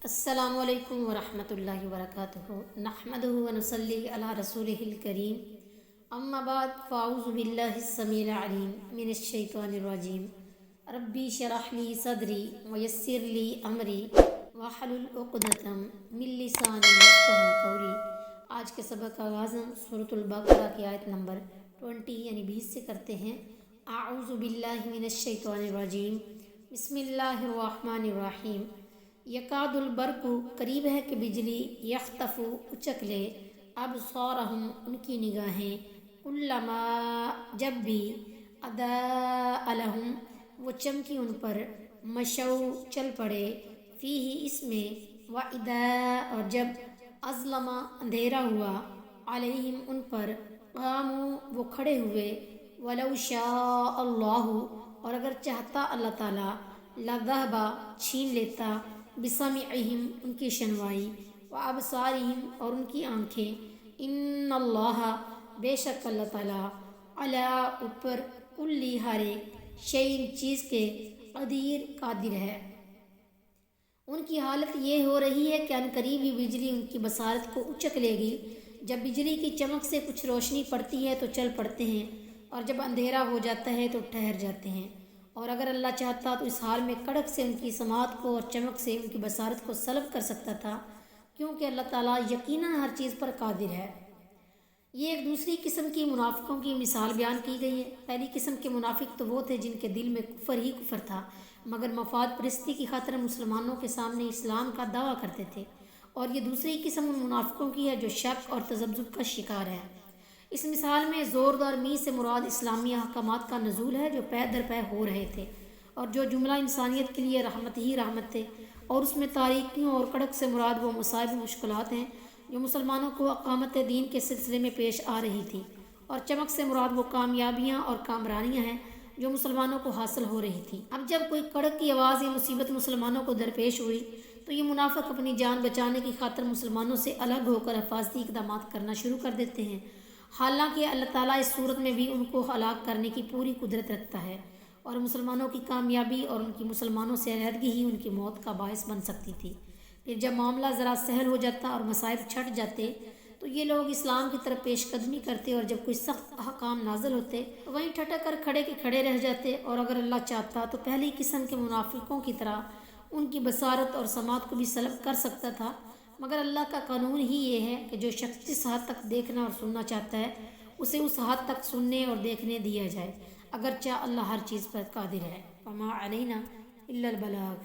السلام علیکم ورحمۃ اللہ وبرکاتہ نحمدہ ونصلی علی رسولہ الکریم اما بعد فاعوذ باللہ السمیع العلیم من الشیطان الرجیم ربی شرح لی صدری ویسر لی امری واحلل عقدۃ من لسانی یفقہوا قولی۔ آج کے سبق کا آغاز ہم سورۃ البقرہ کی آیت نمبر 20 یعنی 20 سے کرتے ہیں۔ اعوذ باللہ من الشیطان الرجیم بسم اللہ الرحمن الرحیم۔ یکاد البرق قریب ہے کہ بجلی یخطف اچک لے ابصارہم ان کی نگاہیں، کلما جب بھی اضاء لہم وہ چمکی ان پر، مشو چل پڑے، فیہ اس میں، واذا اور جب اظلم اندھیرا ہوا، علیہم ان پر، قاموا وہ کھڑے ہوئے، ولو شاء اللہ اور اگر چاہتا اللہ تعالیٰ، لذہب چھین لیتا، بسمعہم ان کی شنوائی، وابصارہم اور ان کی آنکھیں، ان اللہ بے شک اللہ تعالیٰ، علی اوپر، کل ہر ایک شیء چیز کے، قدیر قادر ہے۔ ان کی حالت یہ ہو رہی ہے کہ عنقریب ہی بجلی ان کی بصارت کو اچک لے گی۔ جب بجلی کی چمک سے کچھ روشنی پڑتی ہے تو چل پڑتے ہیں، اور جب اندھیرا ہو جاتا ہے تو ٹھہر جاتے ہیں۔ اور اگر اللہ چاہتا تو اس حال میں کڑک سے ان کی سماعت کو اور چمک سے ان کی بصارت کو سلب کر سکتا تھا، کیونکہ اللہ تعالیٰ یقیناً ہر چیز پر قادر ہے۔ یہ ایک دوسری قسم کی منافقوں کی مثال بیان کی گئی ہے۔ پہلی قسم کے منافق تو وہ تھے جن کے دل میں کفر ہی کفر تھا، مگر مفاد پرستی کی خاطر مسلمانوں کے سامنے اسلام کا دعویٰ کرتے تھے، اور یہ دوسری قسم ان منافقوں کی ہے جو شک اور تذبذب کا شکار ہے۔ اس مثال میں زوردار می سے مراد اسلامی احکامات کا نزول ہے جو پے در پے ہو رہے تھے، اور جو جملہ انسانیت کے لیے رحمت ہی رحمت تھے، اور اس میں تاریکیوں اور کڑک سے مراد وہ مصائب و مشکلات ہیں جو مسلمانوں کو اقامت دین کے سلسلے میں پیش آ رہی تھی، اور چمک سے مراد وہ کامیابیاں اور کامرانیاں ہیں جو مسلمانوں کو حاصل ہو رہی تھیں۔ اب جب کوئی کڑک کی آواز یا مصیبت مسلمانوں کو درپیش ہوئی تو یہ منافق اپنی جان بچانے کی خاطر مسلمانوں سے الگ ہو کر حفاظتی اقدامات کرنا شروع کر دیتے ہیں، حالانکہ اللہ تعالیٰ اس صورت میں بھی ان کو ہلاک کرنے کی پوری قدرت رکھتا ہے، اور مسلمانوں کی کامیابی اور ان کی مسلمانوں سے علیحدگی ہی ان کی موت کا باعث بن سکتی تھی۔ پھر جب معاملہ ذرا سہل ہو جاتا اور مصائب چھٹ جاتے تو یہ لوگ اسلام کی طرف پیش قدمی کرتے، اور جب کوئی سخت احکام نازل ہوتے تو وہیں ٹھٹک کر کھڑے کے کھڑے رہ جاتے، اور اگر اللہ چاہتا تو پہلی قسم کے منافقوں کی طرح ان کی بصارت اور سماعت کو بھی سلب کر سکتا تھا، مگر اللہ کا قانون ہی یہ ہے کہ جو شخص جس حد تک دیکھنا اور سننا چاہتا ہے اسے اس حد تک سننے اور دیکھنے دیا جائے، اگرچہ اللہ ہر چیز پر قادر ہے۔ وما علینا الا البلاغ۔